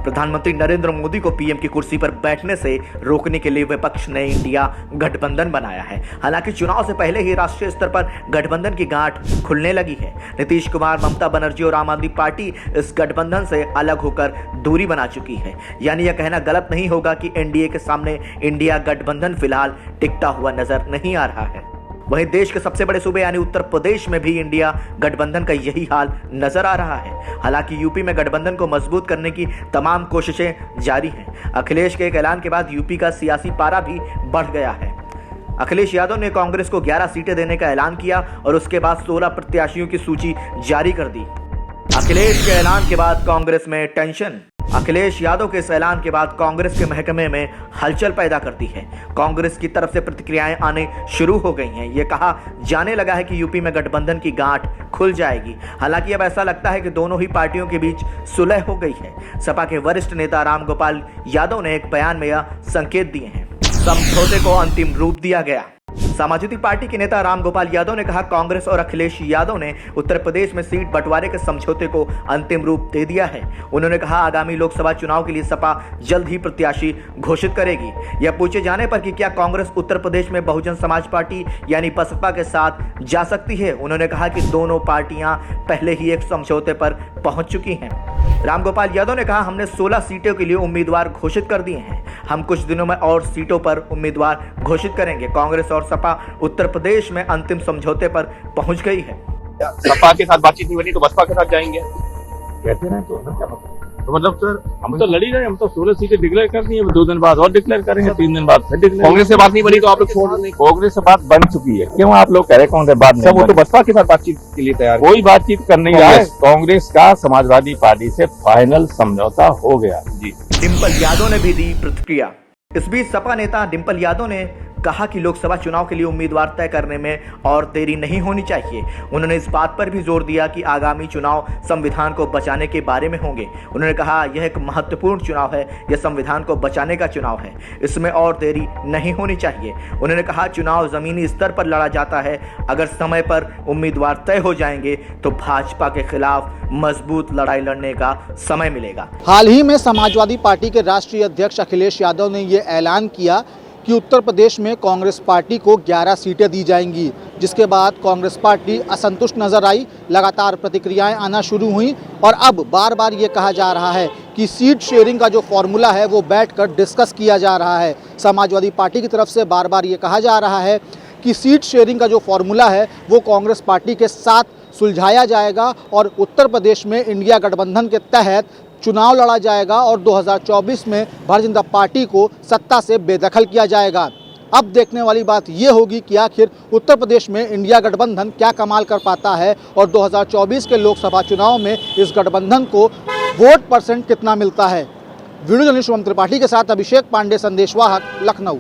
प्रधानमंत्री नरेंद्र मोदी को पीएम की कुर्सी पर बैठने से रोकने के लिए विपक्ष ने इंडिया गठबंधन बनाया है। हालांकि चुनाव से पहले ही राष्ट्रीय स्तर पर गठबंधन की गांठ खुलने लगी है। नीतीश कुमार, ममता बनर्जी और आम आदमी पार्टी इस गठबंधन से अलग होकर दूरी बना चुकी है। यानी यह कहना गलत नहीं होगा कि एनडीए के सामने इंडिया गठबंधन फिलहाल टिकता हुआ नजर नहीं आ रहा है। वहीं देश के सबसे बड़े सूबे यानी उत्तर प्रदेश में भी इंडिया गठबंधन का यही हाल नजर आ रहा है। हालांकि यूपी में गठबंधन को मजबूत करने की तमाम कोशिशें जारी हैं। अखिलेश के एक ऐलान के बाद यूपी का सियासी पारा भी बढ़ गया है। अखिलेश यादव ने कांग्रेस को 11 सीटें देने का ऐलान किया और उसके बाद 16 प्रत्याशियों की सूची जारी कर दी। अखिलेश के ऐलान के बाद कांग्रेस में टेंशन। अखिलेश यादव के इस ऐलान के बाद कांग्रेस के महकमे में हलचल पैदा करती है। कांग्रेस की तरफ से प्रतिक्रियाएं आने शुरू हो गई हैं। ये कहा जाने लगा है कि यूपी में गठबंधन की गांठ खुल जाएगी। हालांकि अब ऐसा लगता है कि दोनों ही पार्टियों के बीच सुलह हो गई है। सपा के वरिष्ठ नेता रामगोपाल यादव ने एक बयान में यह संकेत दिए हैं। समझौते को अंतिम रूप दिया गया। समाजवादी पार्टी के नेता रामगोपाल यादव ने कहा, कांग्रेस और अखिलेश यादव ने उत्तर प्रदेश में सीट बंटवारे के समझौते को अंतिम रूप दे दिया है। उन्होंने कहा, आगामी लोकसभा चुनाव के लिए सपा जल्द ही प्रत्याशी घोषित करेगी। यह पूछे जाने पर कि क्या कांग्रेस उत्तर प्रदेश में बहुजन समाज पार्टी यानी बसपा के साथ जा सकती है, उन्होंने कहा कि दोनों पार्टियां पहले ही एक समझौते पर पहुंच चुकी हैं। रामगोपाल यादव ने कहा, हमने 16 सीटों के लिए उम्मीदवार घोषित कर दिए हैं। हम कुछ दिनों में और सीटों पर उम्मीदवार घोषित करेंगे। कांग्रेस और सपा उत्तर प्रदेश में अंतिम समझौते पर पहुंच गई है। सपा के साथ बातचीत नहीं बनी तो बसपा के साथ जाएंगे कहते हैं तो मतलब सर हम तो लड़ी रहे। हम तो 16 सीटें डिक्लेयर कर दी है, 2 दिन बाद और डिक्लेयर करेंगे, 3 दिन बाद फिर डिक्लेयर। कांग्रेस से बात नहीं बनी तो आप लोग छोड़ दें। कांग्रेस से बात बन चुकी है, क्यों आप लोग कह रहे कांग्रेस बात नहीं? वो तो बसपा के साथ बातचीत के लिए तैयार, कोई बातचीत कर नहीं रहा है। कांग्रेस का समाजवादी पार्टी से फाइनल समझौता हो गया जी। डिंपल यादव ने भी दी प्रतिक्रिया। इस बीच सपा नेता डिंपल यादव ने कहा कि लोकसभा चुनाव के लिए उम्मीदवार तय करने में और देरी नहीं होनी चाहिए। उन्होंने इस बात पर भी जोर दिया कि आगामी चुनाव संविधान को बचाने के बारे में होंगे। उन्होंने कहा, यह एक महत्वपूर्ण चुनाव है, यह संविधान को बचाने का चुनाव है, इसमें और देरी नहीं होनी चाहिए। उन्होंने कहा, चुनाव जमीनी स्तर पर लड़ा जाता है। अगर समय पर उम्मीदवार तय हो जाएंगे तो भाजपा के खिलाफ मजबूत लड़ाई लड़ने का समय मिलेगा। हाल ही में समाजवादी पार्टी के राष्ट्रीय अध्यक्ष अखिलेश यादव ने यह ऐलान किया कि उत्तर प्रदेश में कांग्रेस पार्टी को 11 सीटें दी जाएंगी, जिसके बाद कांग्रेस पार्टी असंतुष्ट नजर आई। लगातार प्रतिक्रियाएं आना शुरू हुई और अब बार बार ये कहा जा रहा है कि सीट शेयरिंग का जो फॉर्मूला है वो बैठकर डिस्कस किया जा रहा है। समाजवादी पार्टी की तरफ से बार बार ये कहा जा रहा है कि सीट शेयरिंग का जो फॉर्मूला है वो कांग्रेस पार्टी के साथ सुलझाया जाएगा और उत्तर प्रदेश में इंडिया गठबंधन के तहत चुनाव लड़ा जाएगा और 2024 में भारतीय जनता पार्टी को सत्ता से बेदखल किया जाएगा। अब देखने वाली बात यह होगी कि आखिर उत्तर प्रदेश में इंडिया गठबंधन क्या कमाल कर पाता है और 2024 के लोकसभा चुनाव में इस गठबंधन को वोट परसेंट कितना मिलता है। वीडियो जर्नलिस्ट शुभम त्रिपाठी के साथ अभिषेक पांडे, संदेशवाहक, लखनऊ।